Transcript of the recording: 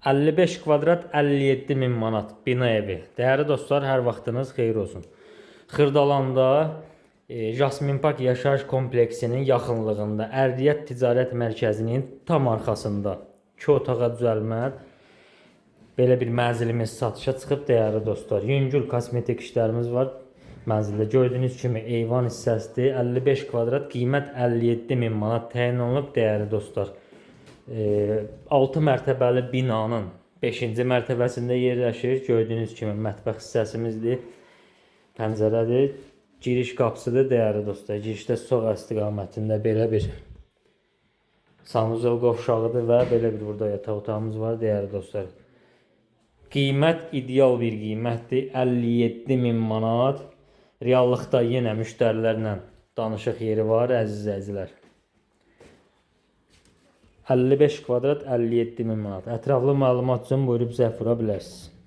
55 kvadrat 57 min manat bina evi. Değerli dostlar, hər vaxtınız xeyir olsun. Xırdalanda Jasmin Park yaşayış kompleksinin yaxınlığında Ərdiyət Ticarət Mərkəzinin tam arxasında 2 otağa düzəlmə belə bir mənzilimiz satışa çıxıb değerli dostlar. Yüngül kosmetik işlərimiz var. Mənzildə gördüyünüz kimi eyvan hissəsidir. 55 kvadrat, qiymət 57 min manat təyin olunub değerli dostlar. 6 mərtəbəli binanın 5-ci mərtəbəsində yerləşir. Gördüyünüz kimi mətbəx hissəsimizdir. Pəncərədir. Giriş qapısıdır değerli dostlar. Girişdə sol istiqamətində belə bir sanuzel qovşağıdır və belə bir burada yataq otağımız var değerli dostlar. Qiymət ideal bir qiymətdir. 57 min manat. Reallıqda yenə müştərilərlə danışıq yeri var əziz izləyicilər. 55 kvadrat 57 min manat. Ətraflı məlumat üçün buyurub zəng vura bilərsiniz.